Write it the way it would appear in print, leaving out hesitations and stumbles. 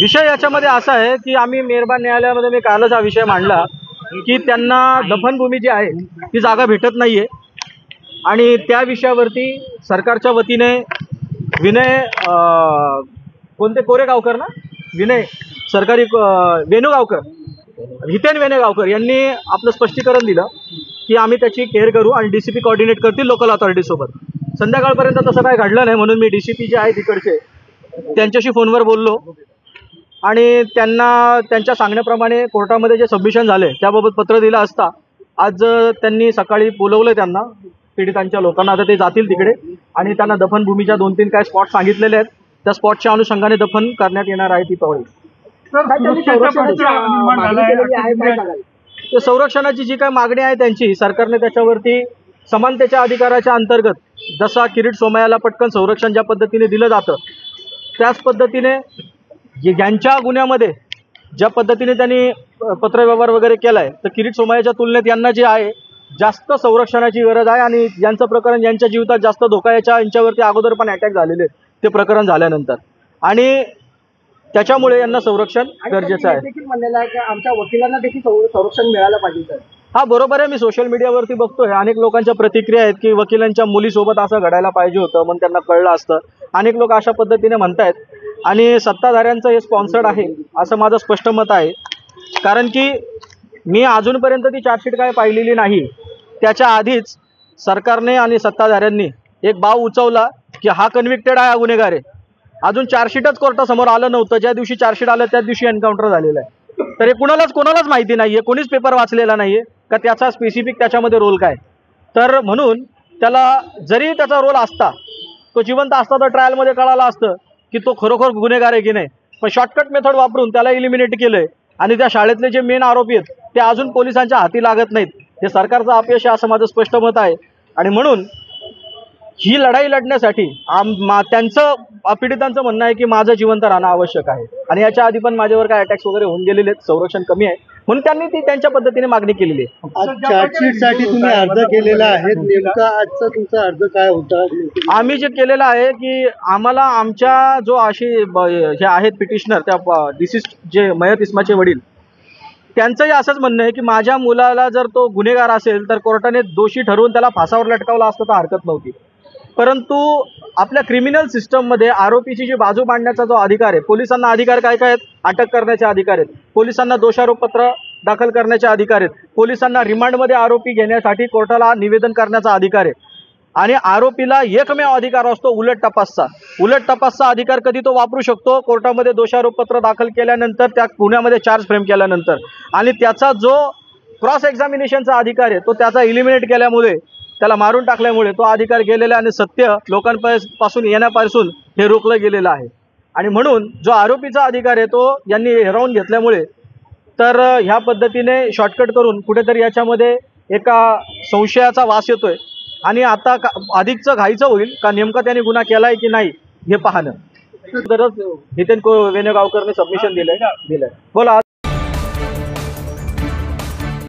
विषय याच्यामध्ये असा आहे की आम्ही मेहरबान न्यायालयामध्ये मी कालच हा विषय मांडला की त्यांना दफनभूमी जी आहे ती जागा भेटत नाहीये आणि त्या विषयावरती सरकारच्या वतीने विनय कोणते कोरेगावकर ना विनय सरकारी वेणुगावकर हितेन वेणुगावकर यांनी आपलं स्पष्टीकरण दिलं की आम्ही त्याची केअर करू आणि डीसीपी कोऑर्डिनेट करतील लोकल अथॉरिटी सोबत। संध्याकाळपर्यंत तसं काय घडलं नाही म्हणून मी डीसीपी जे आहे तिकडचे त्यांच्याशी फोनवर बोललो आणि त्यांना त्यांच्या सांगण्याप्रमाणे कोर्टामध्ये जे सबमिशन झाले त्याबाबत पत्र दिलं असता आज त्यांनी सकाळी बोलवलं त्यांना पीडितांच्या लोकांना, आता ते जातील तिकडे आणि त्यांना दफनभूमीच्या 2-3 काय स्पॉट सांगितलेले आहेत, त्या स्पॉटच्या अनुषंगाने दफन करण्यात येणार आहे ती पवळी। संरक्षणाची जी काय मागणी आहे त्यांची सरकारने त्याच्यावरती समानतेच्या अधिकाराच्या अंतर्गत जसा किरीट सोमय्याला पटकन संरक्षण ज्या पद्धतीने दिलं जातं त्याच पद्धतीने यांच्या गुन्ह्यामध्ये ज्या पद्धतीने त्यांनी पत्रव्यवहार वगैरे केलाय तर किरीट सोमय्याच्या तुलनेत यांना जे आहे जास्त संरक्षणाची गरज आहे आणि यांचं प्रकरण यांच्या जीवितात जास्त धोका यांच्यावरती अगोदर पण अटॅक झालेले ते प्रकरण झाल्यानंतर आणि त्याच्यामुळे यांना संरक्षण गरजेचं आहे। आमच्या वकिलांना देखील संरक्षण मिळालं पाहिजे। हा बरोबर आहे, मी सोशल मीडियावरती बघतोय अनेक लोकांच्या प्रतिक्रिया आहेत की वकिलांच्या मुलीसोबत असं घडायला पाहिजे होतं म्हणून त्यांना कळलं असतं, अनेक लोक अशा पद्धतीने म्हणतायत आणि सत्ताधाऱ्यांचं हे स्पॉन्सर्ड आहे असं माझं स्पष्ट मत आहे। कारण की मी अजूनपर्यंत ती चार्जशीट काय पाहिलेली नाही, त्याच्या आधीच सरकारने आणि सत्ताधाऱ्यांनी एक बाव उचवला की हा कन्व्हिक्टेड आहे, हा गुन्हेगार आहे। अजून चार्जशीटच कोर्टासमोर आलं नव्हतं, ज्या दिवशी चार्जशीट आलं त्याच दिवशी एन्काउंटर झालेलं आहे। तर हे कोणालाच माहिती नाहीये, कोणीच पेपर वाचलेला नाहीये का त्याचा स्पेसिफिक त्याच्यामध्ये रोल काय। तर म्हणून त्याला जरी त्याचा रोल असता, तो जिवंत असता तर ट्रायलमध्ये कळालं असतं की तो खरोखर गुन्हेगार आहे की नाही, पण शॉर्टकट मेथड वापरून त्याला इलिमिनेट केलंय आणि त्या शाळेतले जे मेन आरोपी आहेत ते अजून पोलिसांच्या हाती लागत नाहीत। हे सरकारचं अपयश आहे असं माझं स्पष्ट मत आहे आणि म्हणून ही लढाई लढण्यासाठी त्यांचं पीडितांचं म्हणणं आहे की माझं जिवंत राहणं आवश्यक आहे आणि याच्या आधी पण माझ्यावर काय अटॅक्स वगैरे होऊन गेलेले आहेत, संरक्षण कमी आहे म्हणून त्यांनी ती त्यांच्या पद्धतीने मागणी केलेली आहे। चार्जशीटसाठी तुम्ही अर्ज केलेला आहे, नेमका आजचा तुमचा अर्ज काय होता? आम्ही जे केलेलं आहे की आम्हाला आमच्या जो अशी हे आहेत पिटिशनर त्या डिसिस्ट जे मयत इस्माचे वडील त्यांचंही असंच म्हणणं आहे की माझ्या मुलाला जर तो गुन्हेगार असेल तर कोर्टाने दोषी ठरवून त्याला फासावर लटकावला असतं तर हरकत नव्हती, परंतु आपल्या क्रिमिनल सिस्टममध्ये आरोपीची जी बाजू मांडण्याचा जो अधिकार आहे, पोलिसांना अधिकार काय काय आहेत, अटक करण्याचे अधिकार आहेत, पोलिसांना दोषारोपपत्र दाखल करण्याचे अधिकार आहेत, पोलिसांना रिमांडमध्ये आरोपी घेण्यासाठी कोर्टाला निवेदन करण्याचा अधिकार आहे आणि आरोपीला एकमेव अधिकार असतो उलट तपासचा अधिकार कधी तो वापरू शकतो कोर्टामध्ये दोषारोपपत्र दाखल केल्यानंतर, त्या गुन्ह्यामध्ये चार्ज फ्रेम केल्यानंतर आणि त्याचा जो क्रॉस एक्झामिनेशनचा अधिकार आहे तो त्याचा इलिमिनेट केल्यामुळे त्याला मारून टाकल्यामुळे तो अधिकार गेलेला आणि सत्य लोकांपासून येण्यापासून हे रोखलं गेलेलं आहे आणि म्हणून जो आरोपीचा अधिकार आहे तो यांनी हिरावून घेतल्यामुळे तर ह्या पद्धतीने शॉर्टकट करून कुठेतरी याच्यामध्ये एका संशयाचा वास येतोय आणि आता अधिकचं घाईचं होईल का नेमका त्याने गुन्हा केलाय की नाही हे पाहणं। तरच हितेन वेणुगावकरने सबमिशन दिलंय बोला।